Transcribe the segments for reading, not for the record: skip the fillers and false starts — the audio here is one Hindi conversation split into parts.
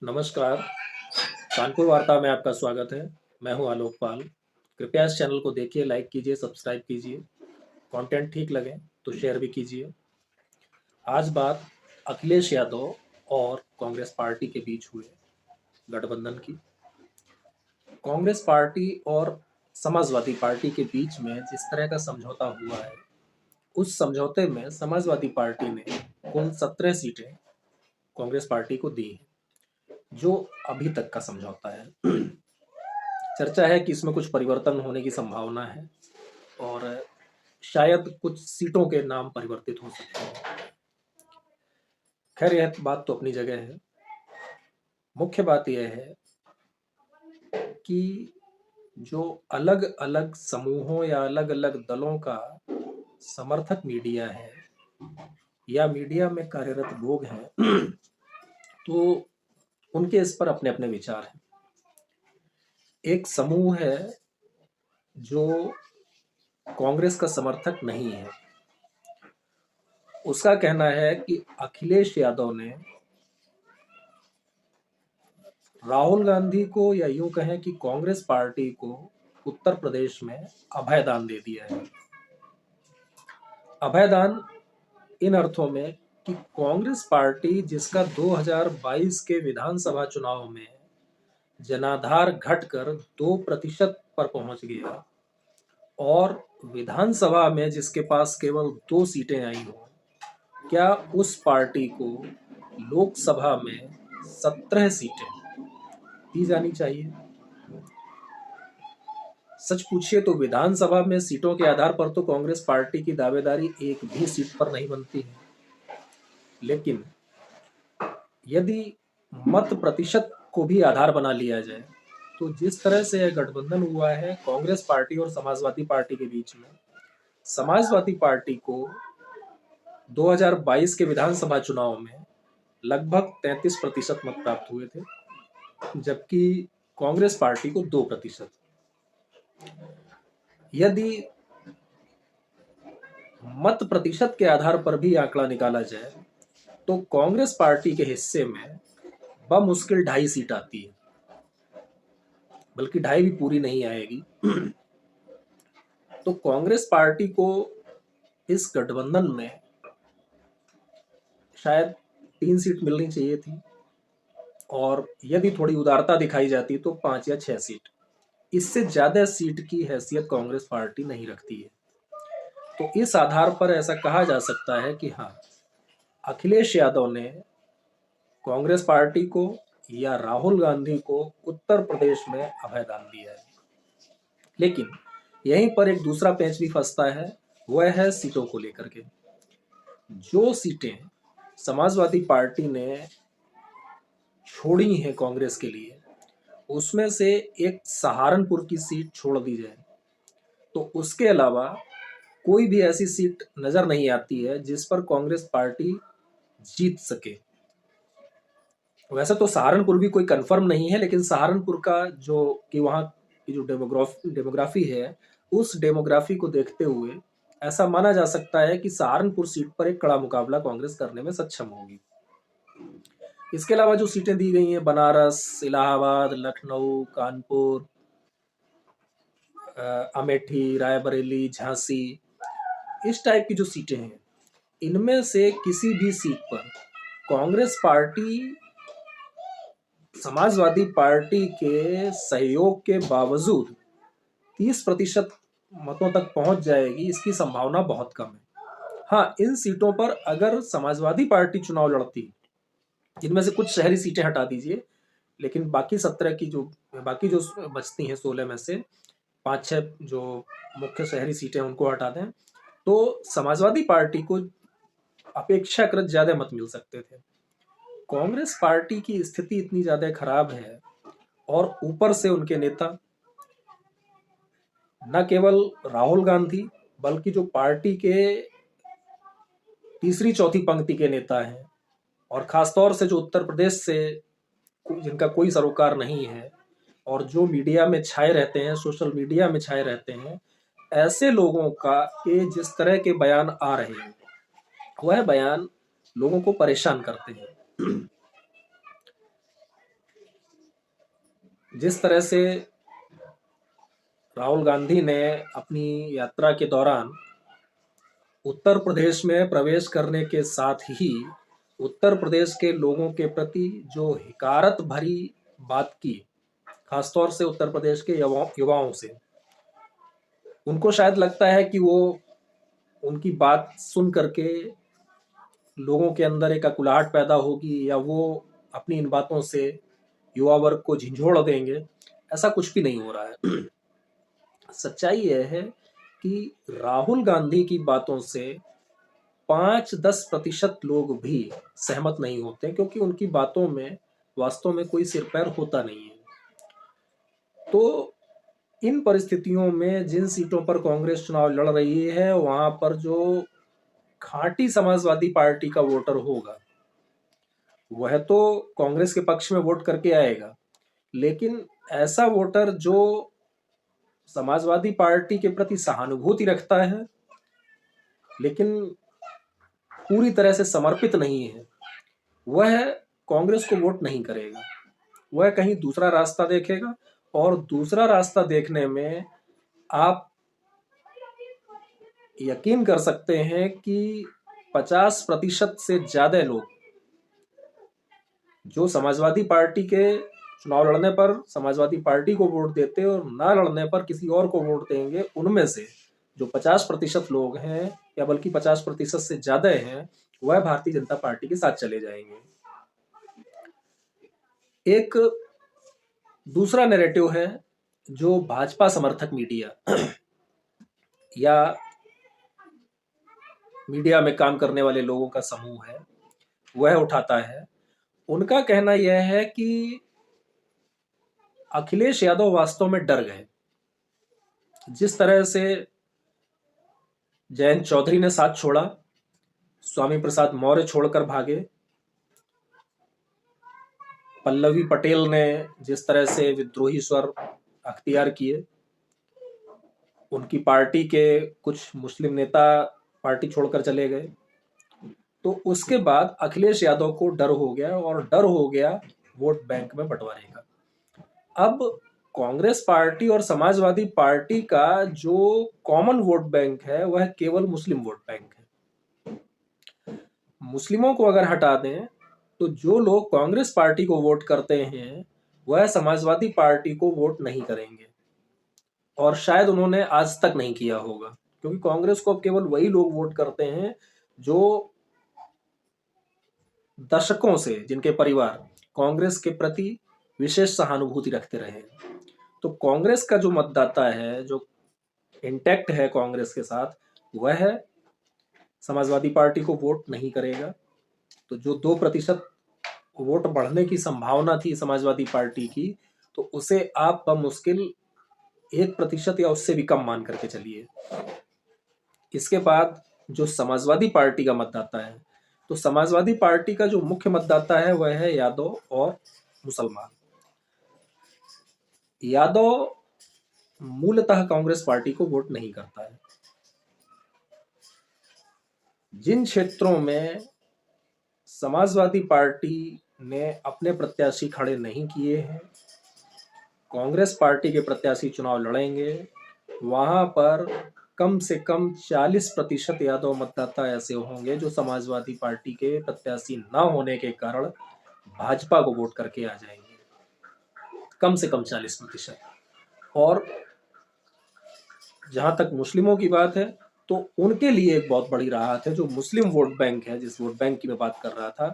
नमस्कार, कानपुर वार्ता में आपका स्वागत है। मैं हूं आलोक पाल। कृपया इस चैनल को देखिए, लाइक कीजिए, सब्सक्राइब कीजिए। कंटेंट ठीक लगे तो शेयर भी कीजिए। आज बात अखिलेश यादव और कांग्रेस पार्टी के बीच हुए गठबंधन की। कांग्रेस पार्टी और समाजवादी पार्टी के बीच में जिस तरह का समझौता हुआ है, उस समझौते में समाजवादी पार्टी ने कुल 17 सीटें कांग्रेस पार्टी को दी हैं, जो अभी तक का समझौता है। चर्चा है कि इसमें कुछ परिवर्तन होने की संभावना है और शायद कुछ सीटों के नाम परिवर्तित हो सकते हैं। खैर, यह बात तो अपनी जगह है। मुख्य बात यह है कि जो अलग अलग समूहों या अलग अलग दलों का समर्थक मीडिया है या मीडिया में कार्यरत लोग हैं, तो उनके इस पर अपने अपने विचार हैं। एक समूह है जो कांग्रेस का समर्थक नहीं है। उसका कहना है कि अखिलेश यादव ने राहुल गांधी को, या यूं कहें कि कांग्रेस पार्टी को, उत्तर प्रदेश में अभयदान दे दिया है। अभयदान इन अर्थों में कि कांग्रेस पार्टी, जिसका 2022 के विधानसभा चुनाव में जनाधार घटकर 2% पर पहुंच गया और विधानसभा में जिसके पास केवल 2 सीटें आई हो, क्या उस पार्टी को लोकसभा में 17 सीटें दी जानी चाहिए? सच पूछिए तो विधानसभा में सीटों के आधार पर तो कांग्रेस पार्टी की दावेदारी एक भी सीट पर नहीं बनती है, लेकिन यदि मत प्रतिशत को भी आधार बना लिया जाए तो जिस तरह से यह गठबंधन हुआ है कांग्रेस पार्टी और समाजवादी पार्टी के बीच में, समाजवादी पार्टी को 2022 के विधानसभा चुनाव में लगभग 33% मत प्राप्त हुए थे, जबकि कांग्रेस पार्टी को 2%। यदि मत प्रतिशत के आधार पर भी आंकड़ा निकाला जाए तो कांग्रेस पार्टी के हिस्से में बमुश्किल 2.5 सीट आती है, बल्कि 2.5 भी पूरी नहीं आएगी। तो कांग्रेस पार्टी को इस गठबंधन में शायद 3 सीट मिलनी चाहिए थी, और यदि थोड़ी उदारता दिखाई जाती तो 5 या 6 सीट। इससे ज्यादा सीट की हैसियत कांग्रेस पार्टी नहीं रखती है। तो इस आधार पर ऐसा कहा जा सकता है कि हाँ, अखिलेश यादव ने कांग्रेस पार्टी को या राहुल गांधी को उत्तर प्रदेश में अभयदान दिया है। लेकिन यहीं पर एक दूसरा पेंच भी फंसता है, वह है सीटों को लेकर के। जो सीटें समाजवादी पार्टी ने छोड़ी हैं कांग्रेस के लिए, उसमें से एक सहारनपुर की सीट छोड़ दी जाए तो उसके अलावा कोई भी ऐसी सीट नजर नहीं आती है जिस पर कांग्रेस पार्टी जीत सके। वैसे तो सहारनपुर भी कोई कंफर्म नहीं है, लेकिन सहारनपुर का जो कि वहाँ की जो डेमोग्राफी है, उस डेमोग्राफी को देखते हुए ऐसा माना जा सकता है कि सहारनपुर सीट पर एक कड़ा मुकाबला कांग्रेस करने में सक्षम होगी। इसके अलावा जो सीटें दी गई हैं, बनारस, इलाहाबाद, लखनऊ, कानपुर, अमेठी, रायबरेली, झांसी, इस टाइप की जो सीटें हैं, इनमें से किसी भी सीट पर कांग्रेस पार्टी समाजवादी पार्टी के सहयोग के बावजूद 30% मतों तक पहुंच जाएगी, इसकी संभावना बहुत कम है। हाँ, इन सीटों पर अगर समाजवादी पार्टी चुनाव लड़ती, जिनमें से कुछ शहरी सीटें हटा दीजिए, लेकिन बाकी 17 की जो बाकी जो बचती हैं, 16 में से 5-6 जो मुख्य शहरी सीटें उनको हटा दें, तो समाजवादी पार्टी को अपेक्षाकृत ज्यादा मत मिल सकते थे। कांग्रेस पार्टी की स्थिति इतनी ज्यादा खराब है और ऊपर से उनके नेता, न केवल राहुल गांधी बल्कि जो पार्टी के तीसरी चौथी पंक्ति के नेता हैं, और खासतौर से जो उत्तर प्रदेश से जिनका कोई सरोकार नहीं है और जो मीडिया में छाए रहते हैं, सोशल मीडिया में छाए रहते हैं, ऐसे लोगों का ये जिस तरह के बयान आ रहे हैं, वह बयान लोगों को परेशान करते हैं। जिस तरह से राहुल गांधी ने अपनी यात्रा के दौरान उत्तर प्रदेश में प्रवेश करने के साथ ही उत्तर प्रदेश के लोगों के प्रति जो हिकारत भरी बात की, खासतौर से उत्तर प्रदेश के युवाओं से, उनको शायद लगता है कि वो उनकी बात सुन करके लोगों के अंदर एक अकुलाहट पैदा होगी या वो अपनी इन बातों से युवा वर्ग को झिंझोड़ देंगे। ऐसा कुछ भी नहीं हो रहा है। सच्चाई यह है कि राहुल गांधी की बातों से 5-10% लोग भी सहमत नहीं होते, क्योंकि उनकी बातों में वास्तव में कोई सिर पैर होता नहीं है। तो इन परिस्थितियों में जिन सीटों पर कांग्रेस चुनाव लड़ रही है, वहां पर जो खांटी समाजवादी पार्टी का वोटर होगा वह तो कांग्रेस के पक्ष में वोट करके आएगा, लेकिन ऐसा वोटर जो समाजवादी पार्टी के प्रति सहानुभूति रखता है लेकिन पूरी तरह से समर्पित नहीं है, वह कांग्रेस को वोट नहीं करेगा। वह कहीं दूसरा रास्ता देखेगा, और दूसरा रास्ता देखने में आप यकीन कर सकते हैं कि 50% से ज्यादा लोग जो समाजवादी पार्टी के चुनाव लड़ने पर समाजवादी पार्टी को वोट देते और ना लड़ने पर किसी और को वोट देंगे, उनमें से जो 50% लोग हैं या बल्कि 50% से ज्यादा हैं, वह भारतीय जनता पार्टी के साथ चले जाएंगे। एक दूसरा नैरेटिव है जो भाजपा समर्थक मीडिया या मीडिया में काम करने वाले लोगों का समूह है, वह उठाता है। उनका कहना यह है कि अखिलेश यादव वास्तव में डर गए। जिस तरह से जयंत चौधरी ने साथ छोड़ा, स्वामी प्रसाद मौर्य छोड़कर भागे, पल्लवी पटेल ने जिस तरह से विद्रोही स्वर अख्तियार किए, उनकी पार्टी के कुछ मुस्लिम नेता पार्टी छोड़कर चले गए, तो उसके बाद अखिलेश यादव को डर हो गया, और डर हो गया वोट बैंक में बंटवारे का। अब कांग्रेस पार्टी और समाजवादी पार्टी का जो कॉमन वोट बैंक है वह केवल मुस्लिम वोट बैंक है। मुस्लिमों को अगर हटा दें तो जो लोग कांग्रेस पार्टी को वोट करते हैं वह समाजवादी पार्टी को वोट नहीं करेंगे, और शायद उन्होंने आज तक नहीं किया होगा, क्योंकि कांग्रेस को अब केवल वही लोग वोट करते हैं जो दशकों से, जिनके परिवार कांग्रेस के प्रति विशेष सहानुभूति रखते रहे। तो कांग्रेस का जो मतदाता है, जो इंटैक्ट है कांग्रेस के साथ, वह समाजवादी पार्टी को वोट नहीं करेगा। तो जो 2% वोट बढ़ने की संभावना थी समाजवादी पार्टी की, तो उसे आप बमुश्किल 1% या उससे भी कम मान करके चलिए। इसके बाद जो समाजवादी पार्टी का मतदाता है, तो समाजवादी पार्टी का जो मुख्य मतदाता है वह है यादव और मुसलमान। यादव मूलतः कांग्रेस पार्टी को वोट नहीं करता है। जिन क्षेत्रों में समाजवादी पार्टी ने अपने प्रत्याशी खड़े नहीं किए हैं, कांग्रेस पार्टी के प्रत्याशी चुनाव लड़ेंगे, वहां पर कम से कम 40% यादव मतदाता ऐसे होंगे जो समाजवादी पार्टी के प्रत्याशी न होने के कारण भाजपा को वोट करके आ जाएंगे, कम से कम 40%। और जहां तक मुस्लिमों की बात है, तो उनके लिए एक बहुत बड़ी राहत है। जो मुस्लिम वोट बैंक है, जिस वोट बैंक की मैं बात कर रहा था,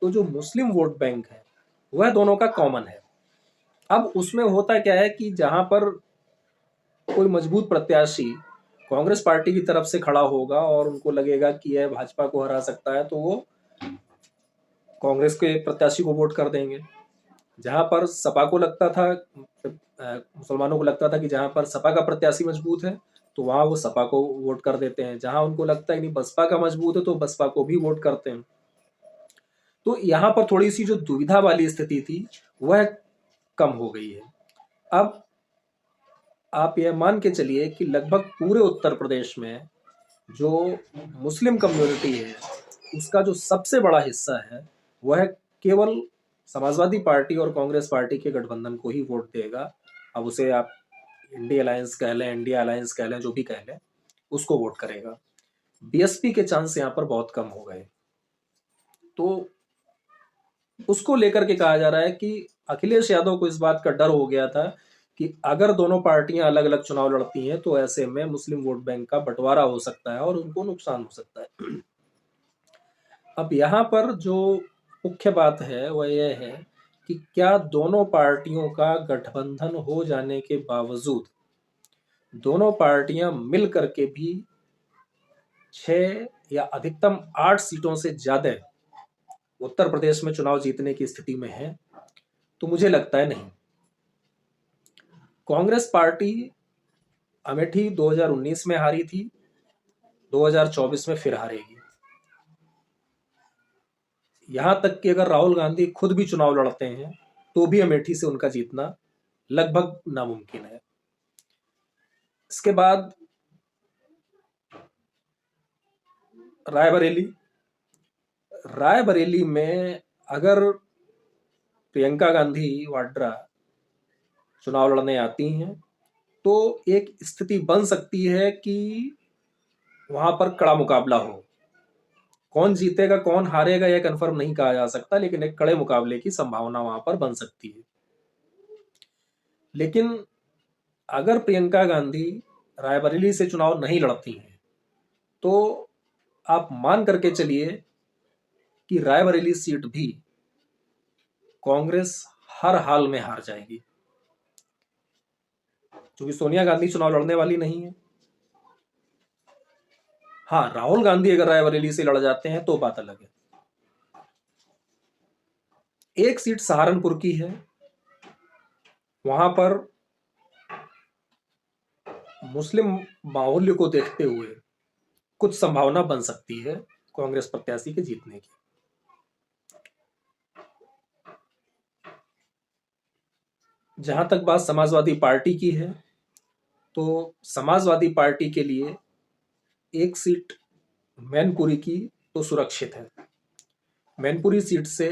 तो जो मुस्लिम वोट बैंक है वह दोनों का कॉमन है। अब उसमें होता क्या है कि जहां पर कोई मजबूत प्रत्याशी कांग्रेस पार्टी की तरफ से खड़ा होगा और उनको लगेगा कि यह भाजपा को हरा सकता है, तो वो कांग्रेस के प्रत्याशी को वोट कर देंगे। जहां पर सपा को लगता था, मुसलमानों को लगता था कि जहां पर सपा का प्रत्याशी मजबूत है तो वहां वो सपा को वोट कर देते हैं। जहां उनको लगता है नहीं बसपा का मजबूत है तो बसपा को भी वोट करते हैं। तो यहाँ पर थोड़ी सी जो दुविधा वाली स्थिति थी वह कम हो गई है। अब आप यह मान के चलिए कि लगभग पूरे उत्तर प्रदेश में जो मुस्लिम कम्युनिटी है उसका जो सबसे बड़ा हिस्सा है वह केवल समाजवादी पार्टी और कांग्रेस पार्टी के गठबंधन को ही वोट देगा। अब उसे आप इंडिया अलायंस कह लें, इंडिया अलायंस कह लें, जो भी कह लें, उसको वोट करेगा। बीएसपी के चांस यहाँ पर बहुत कम हो गए। तो उसको लेकर के कहा जा रहा है कि अखिलेश यादव को इस बात का डर हो गया था कि अगर दोनों पार्टियां अलग अलग चुनाव लड़ती हैं तो ऐसे में मुस्लिम वोट बैंक का बंटवारा हो सकता है और उनको नुकसान हो सकता है। अब यहाँ पर जो मुख्य बात है वह यह है कि क्या दोनों पार्टियों का गठबंधन हो जाने के बावजूद दोनों पार्टियां मिल करके भी 6 या अधिकतम 8 सीटों से ज्यादा उत्तर प्रदेश में चुनाव जीतने की स्थिति में है? तो मुझे लगता है नहीं। कांग्रेस पार्टी अमेठी 2019 में हारी थी, 2024 में फिर हारेगी। यहां तक कि अगर राहुल गांधी खुद भी चुनाव लड़ते हैं तो भी अमेठी से उनका जीतना लगभग नामुमकिन है। इसके बाद रायबरेली में अगर प्रियंका गांधी वाड्रा चुनाव लड़ने आती हैं तो एक स्थिति बन सकती है कि वहां पर कड़ा मुकाबला हो। कौन जीतेगा कौन हारेगा यह कंफर्म नहीं कहा जा सकता, लेकिन एक कड़े मुकाबले की संभावना वहां पर बन सकती है। लेकिन अगर प्रियंका गांधी रायबरेली से चुनाव नहीं लड़ती हैं तो आप मान करके चलिए कि रायबरेली सीट भी कांग्रेस हर हाल में हार जाएगी, क्योंकि सोनिया गांधी चुनाव लड़ने वाली नहीं है। हाँ, राहुल गांधी अगर रायबरेली से लड़ जाते हैं तो बात अलग है। एक सीट सहारनपुर की है, वहां पर मुस्लिम बाहुल्य को देखते हुए कुछ संभावना बन सकती है कांग्रेस प्रत्याशी के जीतने की। जहां तक बात समाजवादी पार्टी की है तो समाजवादी पार्टी के लिए एक सीट मैनपुरी की तो सुरक्षित है। मैनपुरी सीट से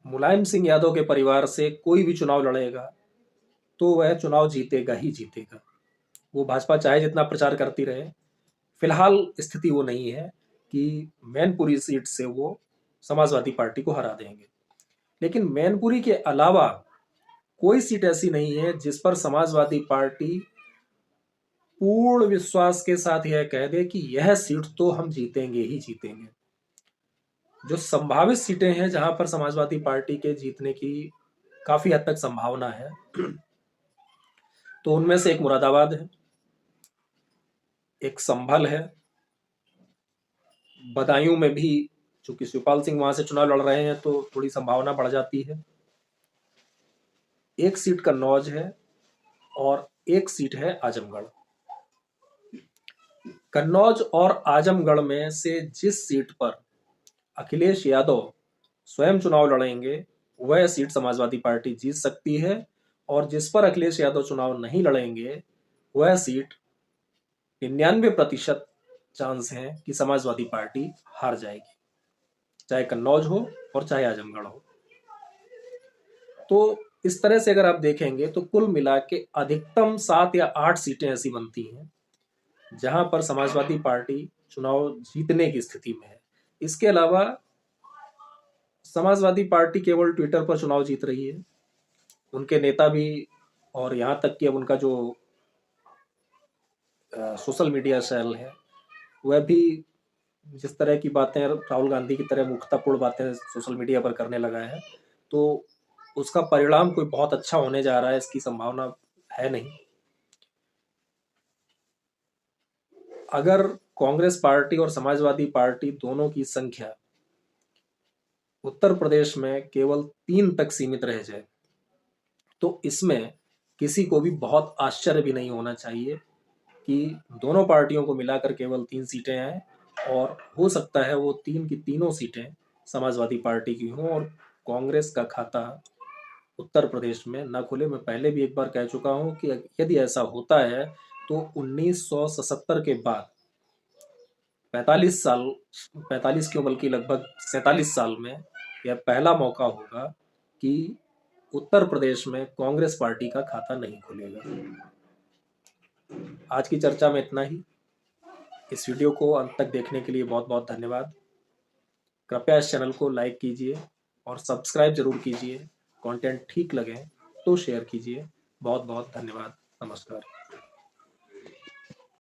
मुलायम सिंह यादव के परिवार से कोई भी चुनाव लड़ेगा तो वह चुनाव जीतेगा ही जीतेगा। वो भाजपा चाहे जितना प्रचार करती रहे, फिलहाल स्थिति वो नहीं है कि मैनपुरी सीट से वो समाजवादी पार्टी को हरा देंगे। लेकिन मैनपुरी के अलावा कोई सीट ऐसी नहीं है जिस पर समाजवादी पार्टी पूर्ण विश्वास के साथ यह कह दे कि यह सीट तो हम जीतेंगे ही जीतेंगे। जो संभावित सीटें हैं जहां पर समाजवादी पार्टी के जीतने की काफी हद तक संभावना है, तो उनमें से एक मुरादाबाद है, एक संभल है, बदायूं में भी चूंकि शिवपाल सिंह वहां से चुनाव लड़ रहे हैं तो थोड़ी संभावना बढ़ जाती है, एक सीट कन्नौज है और एक सीट है आजमगढ़। कन्नौज और आजमगढ़ में से जिस सीट पर अखिलेश यादव स्वयं चुनाव लड़ेंगे वह सीट समाजवादी पार्टी जीत सकती है, और जिस पर अखिलेश यादव चुनाव नहीं लड़ेंगे वह सीट 99% चांस है कि समाजवादी पार्टी हार जाएगी, चाहे कन्नौज हो और चाहे आजमगढ़ हो। तो इस तरह से अगर आप देखेंगे तो कुल मिला के अधिकतम 7 या 8 सीटें ऐसी बनती हैं जहां पर समाजवादी पार्टी चुनाव जीतने की स्थिति में है। इसके अलावा समाजवादी पार्टी केवल ट्विटर पर चुनाव जीत रही है, उनके नेता भी, और यहां तक कि अब उनका जो सोशल मीडिया सेल है वह भी जिस तरह की बातें राहुल गांधी की तरह मूर्खतापूर्ण बातें सोशल मीडिया पर करने लगा है, तो उसका परिणाम कोई बहुत अच्छा होने जा रहा है इसकी संभावना है नहीं। अगर कांग्रेस पार्टी और समाजवादी पार्टी दोनों की संख्या उत्तर प्रदेश में केवल 3 तक सीमित रह जाए तो इसमें किसी को भी बहुत आश्चर्य भी नहीं होना चाहिए कि दोनों पार्टियों को मिलाकर केवल 3 सीटें आए, और हो सकता है वो 3 की तीनों सीटें समाजवादी पार्टी की हों और कांग्रेस का खाता उत्तर प्रदेश में न खुले। मैं पहले भी एक बार कह चुका हूं कि यदि ऐसा होता है तो 1977 के बाद 45 क्यों बल्कि लगभग 47 साल में यह पहला मौका होगा कि उत्तर प्रदेश में कांग्रेस पार्टी का खाता नहीं खुलेगा। आज की चर्चा में इतना ही। इस वीडियो को अंत तक देखने के लिए बहुत बहुत धन्यवाद। कृपया इस चैनल को लाइक कीजिए और सब्सक्राइब जरूर कीजिए। कंटेंट ठीक लगे तो शेयर कीजिए। बहुत बहुत धन्यवाद। नमस्कार।